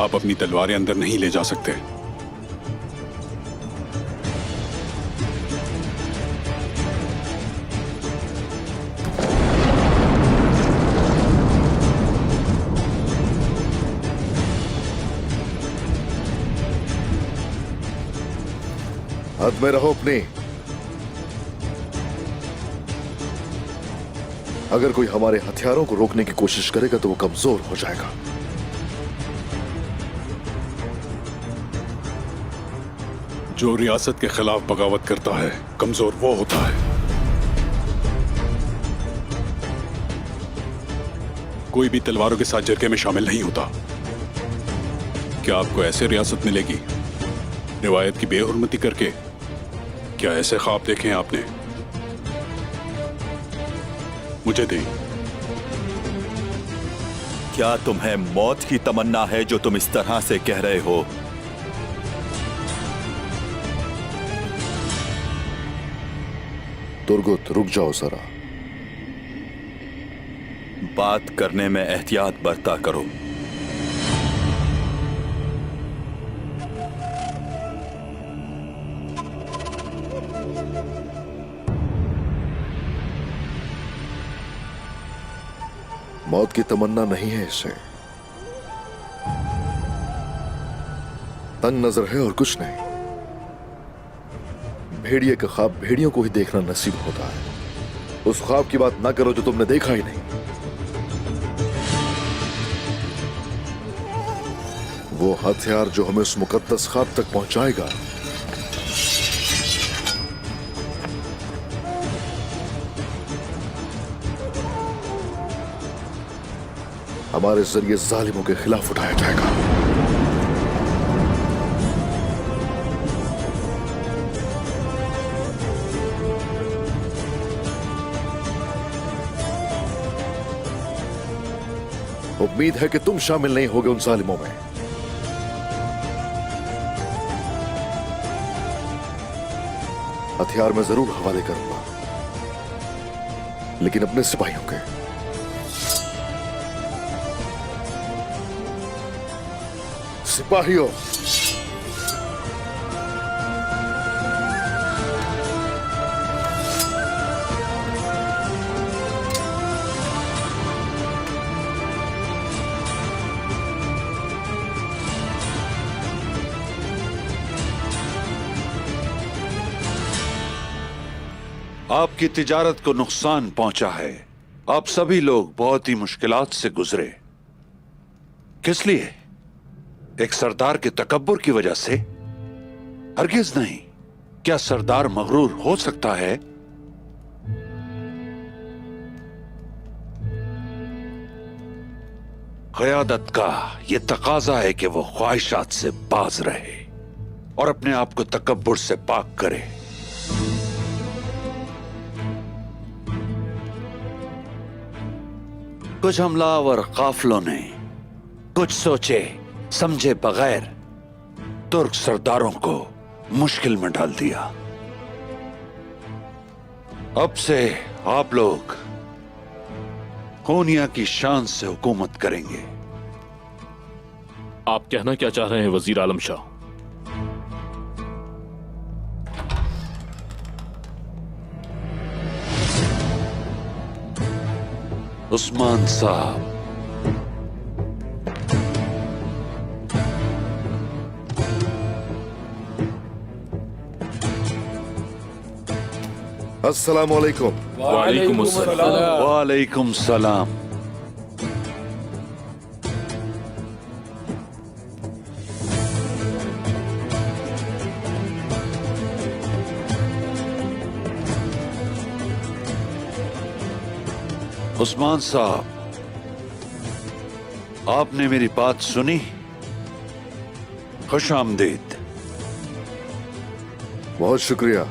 आप अपनी तलवारें अंदर नहीं ले जा सकते। हद में रहो अपनी। अगर कोई हमारे हथियारों को रोकने की कोशिश करेगा तो वो कमजोर हो जाएगा। जो रियासत के खिलाफ बगावत करता है कमजोर वो होता है। कोई भी तलवारों के साथ जरके में शामिल नहीं होता। क्या आपको ऐसे रियासत मिलेगी रिवायत की बेहुरमती करके? क्या ऐसे ख्वाब देखे हैं आपने? मुझे दें। क्या तुम्हें मौत की तमन्ना है जो तुम इस तरह से कह रहे हो? तुर्गुत, रुक जाओ जरा। बात करने में एहतियात बरता करो। मौत की तमन्ना नहीं है इसे, तंग नजर है और कुछ नहीं। भेड़िए का ख्वाब भेड़ियों को ही देखना नसीब होता है। उस ख्वाब की बात ना करो जो तुमने देखा ही नहीं। वो हथियार जो हमें उस मुकद्दस ख्वाब तक पहुंचाएगा, हमारे जरिए जालिमों के खिलाफ उठाया जाएगा। उम्मीद है कि तुम शामिल नहीं होगे उन जालिमों में। हथियार मैं जरूर हवाले करूंगा, लेकिन अपने सिपाहियों के। सिपाहियों, आपकी तिजारत को नुकसान पहुंचा है। आप सभी लोग बहुत ही मुश्किलात से गुजरे। किस लिए? एक सरदार के तकब्बुर की वजह से? हरगिज नहीं। क्या सरदार मगरूर हो सकता है? क़यादत का यह तकाजा है कि वो ख्वाहिशात से बाज रहे और अपने आप को तकब्बुर से पाक करे। कुछ हमलावर काफिलों ने कुछ सोचे समझे बगैर तुर्क सरदारों को मुश्किल में डाल दिया। अब से आप लोग कोनिया की शान से हुकूमत करेंगे। आप कहना क्या चाह रहे हैं वजीर आलम शाह? उस्मान साहब, अस्सलाम वालेकुम। वालेकुम अस्सलाम। वालेकुम सलाम। उस्मान साहब, आपने मेरी बात सुनी? खुश आमदीद। बहुत शुक्रिया।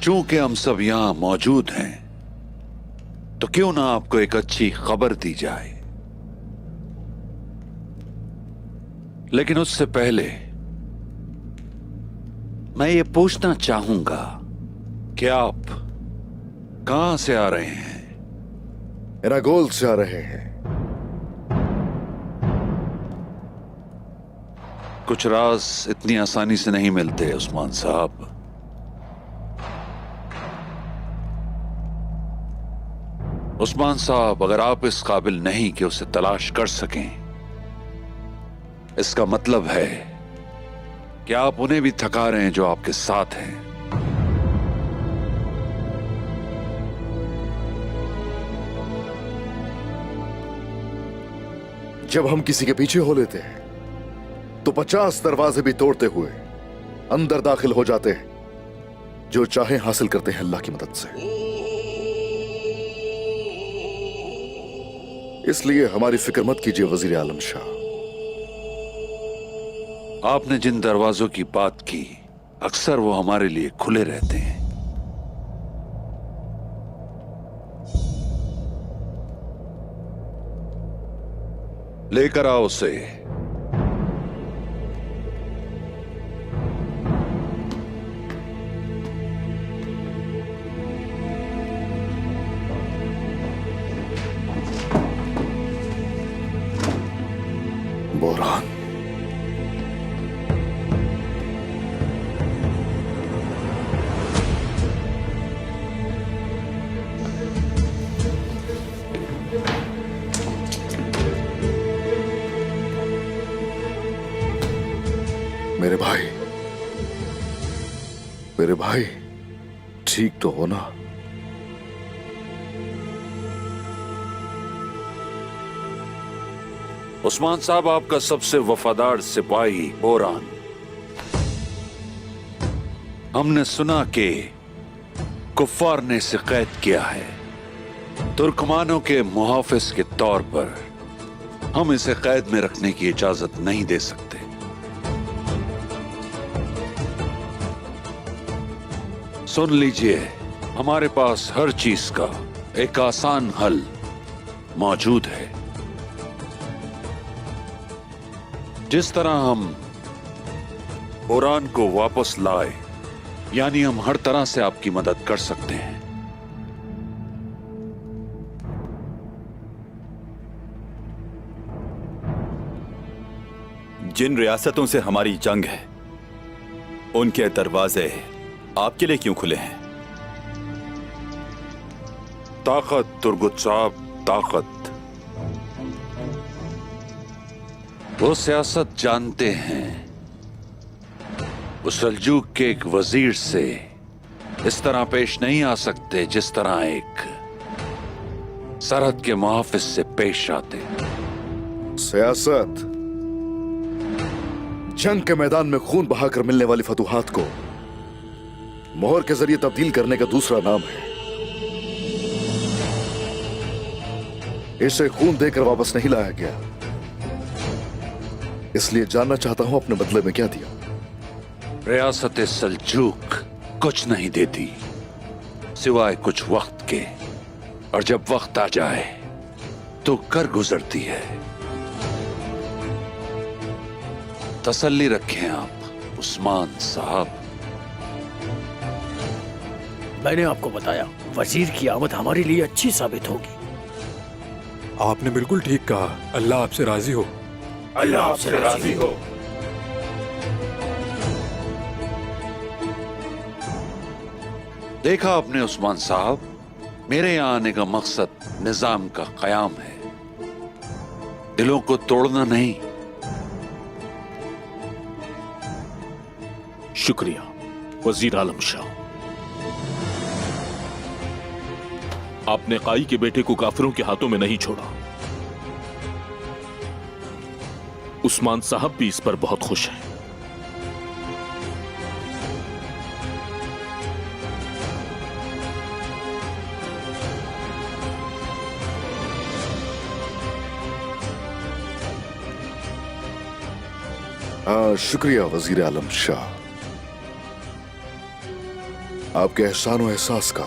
चूंकि हम सब यहां मौजूद हैं, तो क्यों ना आपको एक अच्छी खबर दी जाए। लेकिन उससे पहले मैं ये पूछना चाहूंगा कि आप कहां से आ रहे हैं? एनागोल से आ रहे हैं। कुछ राज इतनी आसानी से नहीं मिलते उस्मान साहब। उस्मान साहब, अगर आप इस काबिल नहीं कि उसे तलाश कर सकें, इसका मतलब है कि आप उन्हें भी थका रहे हैं जो आपके साथ हैं। जब हम किसी के पीछे हो लेते हैं तो 50 दरवाजे भी तोड़ते हुए अंदर दाखिल हो जाते हैं। जो चाहे हासिल करते हैं अल्लाह की मदद से। इसलिए हमारी फिक्र मत कीजिए वजीर आलम शाह। आपने जिन दरवाजों की बात की, अक्सर वो हमारे लिए खुले रहते हैं। लेकर आओ उसे। बोरान, मेरे भाई ठीक तो हो ना? उस्मान साहब, आपका सबसे वफादार सिपाही बोरान। हमने सुना कि कुफ्फार ने इसे कैद किया है। तुर्कमानों के मुहाफिज के तौर पर हम इसे कैद में रखने की इजाजत नहीं दे सकते। सुन लीजिए, हमारे पास हर चीज का एक आसान हल मौजूद है। जिस तरह हम बोरान को वापस लाए, यानी हम हर तरह से आपकी मदद कर सकते हैं। जिन रियासतों से हमारी जंग है, उनके दरवाजे आपके लिए क्यों खुले हैं? ताकत तुर्गुत साहब, ताकत। वो सियासत जानते हैं। वो सल्जूक के एक वजीर से इस तरह पेश नहीं आ सकते जिस तरह एक सरहद के मुहाफिज से पेश आते। सियासत जंग के मैदान में खून बहाकर मिलने वाली फतूहात को मोहर के जरिए तब्दील करने का दूसरा नाम है। इसे खून देकर वापस नहीं लाया गया, इसलिए जानना चाहता हूं आपने बदले में क्या दिया। रियासत सल्जूक कुछ नहीं देती सिवाय कुछ वक्त के, और जब वक्त आ जाए तो कर गुजरती है। तसल्ली रखें आप उस्मान साहब। मैंने आपको बताया, वजीर की आमद हमारे लिए अच्छी साबित होगी। आपने बिल्कुल ठीक कहा। अल्लाह आपसे राजी हो। अल्लाह आपसे राजी हो। देखा आपने उस्मान साहब, मेरे यहां आने का मकसद निजाम का कयाम है, दिलों को तोड़ना नहीं। शुक्रिया वजीर आलम शाह। आपने काई के बेटे को काफिरों के हाथों में नहीं छोड़ा। उस्मान साहब भी इस पर बहुत खुश हैं। शुक्रिया वजीर आलम शाह। आपके एहसान और एहसास का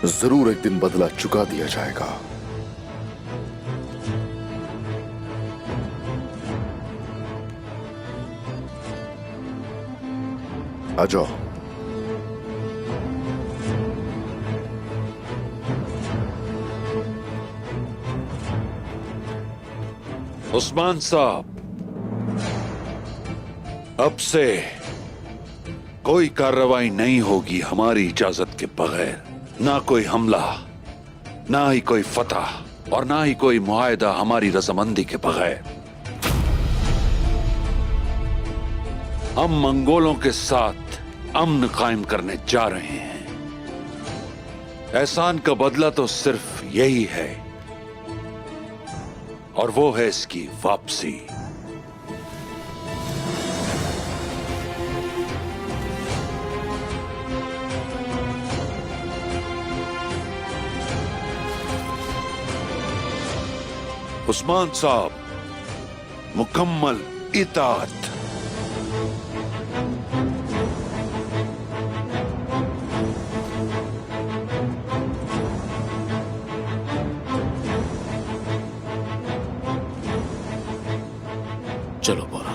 जरूर एक दिन बदला चुका दिया जाएगा। आ जाओ। उस्मान साहब, अब से कोई कार्रवाई नहीं होगी हमारी इजाजत के बगैर। ना कोई हमला, ना ही कोई फतह और ना ही कोई मुआहदा हमारी रजामंदी के बगैर। हम मंगोलों के साथ अमन कायम करने जा रहे हैं। एहसान का बदला तो सिर्फ यही है, और वो है इसकी वापसी। उस्मान साहब, मुकम्मल इताअत। चलो बोरा।